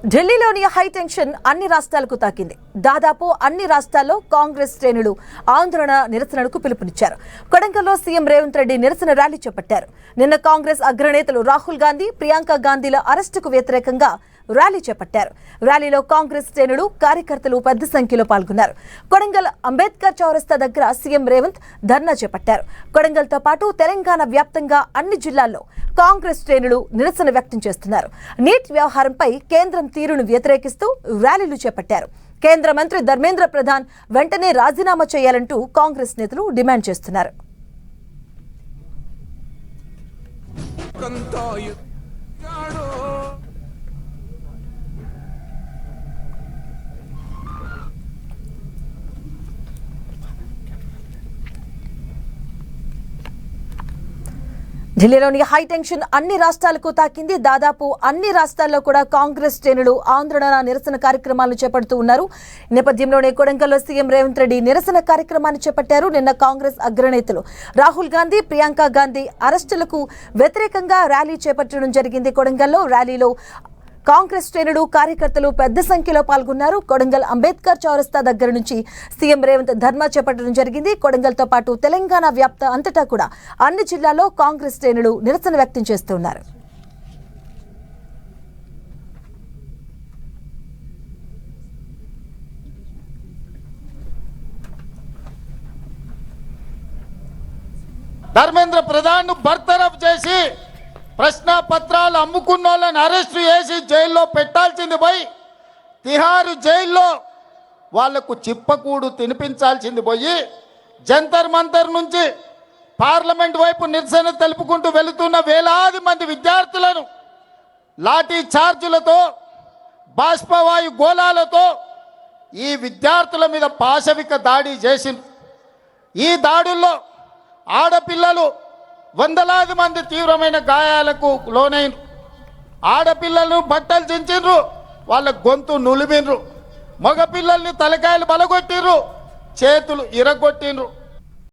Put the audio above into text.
ఢిల్లీలోని high tension అన్ని రాష్ట్రాలకు తాకింది. దాదాపు అన్ని రాష్ట్రాల్లో కాంగ్రెస్ శ్రేణులు ఆందోళన నిరసనలకు పిలుపునిచ్చారు. కొడంగల్లో సీఎం రేవంత్ రెడ్డి నిరసన ర్యాలీ చేపట్టారు. నిన్న కాంగ్రెస్ అగ్రనేతలు రాహుల్ గాంధీ, ప్రియాంక గాంధీల అరెస్టుకు వ్యతిరేకంగా ర్యాలీ చేపట్టారు. ర్యాలీలో కాంగ్రెస్ శ్రేణులు, కార్యకర్తలు పెద్ద సంఖ్యలో పాల్గొన్నారు. కొడంగల్ అంబేద్కర్ చౌరస్తా దగ్గర సీఎం రేవంత్ ధర్నా చేపట్టారు. కొడంగల్తో పాటు తెలంగాణ వ్యాప్తంగా అన్ని జిల్లాల్లో కాంగ్రెస్ శ్రేణులు నిరసన వ్యక్తం చేస్తున్నారు. నీట్ వ్యవహారంపై కేంద్రం తీరును వ్యతిరేకిస్తూ ర్యాలీలు చేపట్టారు. కేంద్ర మంత్రి ధర్మేంద్ర ప్రధాన్ వెంటనే రాజీనామా చేయాలంటూ కాంగ్రెస్ నేతలు డిమాండ్ చేస్తున్నారు. ఢిల్లీలోని హై టెన్షన్ అన్ని రాష్ట్రాలకు తాకింది. దాదాపు అన్ని రాష్ట్రాల్లో కూడా కాంగ్రెస్ శ్రేణులు ఆందోళన నిరసన కార్యక్రమాలను చేపడుతూ ఉన్నారు. నేపథ్యంలోనే కొడంగల్లో సీఎం రేవంత్ రెడ్డి నిరసన కార్యక్రమాన్ని చేపట్టారు. నిన్న కాంగ్రెస్ అగ్రనేతలు రాహుల్ గాంధీ, ప్రియాంక గాంధీ అరెస్టులకు వ్యతిరేకంగా ర్యాలీ చేపట్టడం జరిగింది. కొడంగల్లో ర్యాలీలో కాంగ్రెస్ శ్రేణులు, కార్యకర్తలు పెద్ద సంఖ్యలో పాల్గొన్నారు. కొడంగల్ అంబేద్కర్ చౌరస్తా దగ్గర నుంచి సీఎం రేవంత్ ధర్నా చేపట్టడం జరిగింది. కొడంగల్తో పాటు తెలంగాణ వ్యాప్త అంతటా కూడా అన్ని జిల్లాల్లో కాంగ్రెస్ శ్రేణులు నిరసన వ్యక్తం చేస్తున్నారు. ధర్మేంద్ర ప్రధాన్ బర్తరఫ్ చేసి ప్రశ్న పత్రాలు అమ్ముకున్న వాళ్ళని అరెస్టు చేసి జైల్లో పెట్టాల్సింది పోయి, తిహారు జైల్లో వాళ్లకు చిప్పకూడు తినిపించాల్సింది పోయి, జంతర్ మంతర్ నుంచి పార్లమెంట్ వైపు నిరసన తెలుపుకుంటూ వెళుతున్న వేలాది మంది విద్యార్థులను లాఠీ చార్జులతో, బాష్పవాయు గోళాలతో ఈ విద్యార్థుల మీద పాశవిక దాడి చేసింది. ఈ దాడుల్లో ఆడపిల్లలు వందలాది మంది తీవ్రమైన గాయాలకు లోనైనరు. ఆడపిల్లలను బట్టలు చించిండ్రు, వాళ్ళ గొంతు నులిమిండ్రు. మగపిల్లల్ని తలకాయలు బలగొట్టిండ్రు, చేతులు ఇరగొట్టిండ్రు.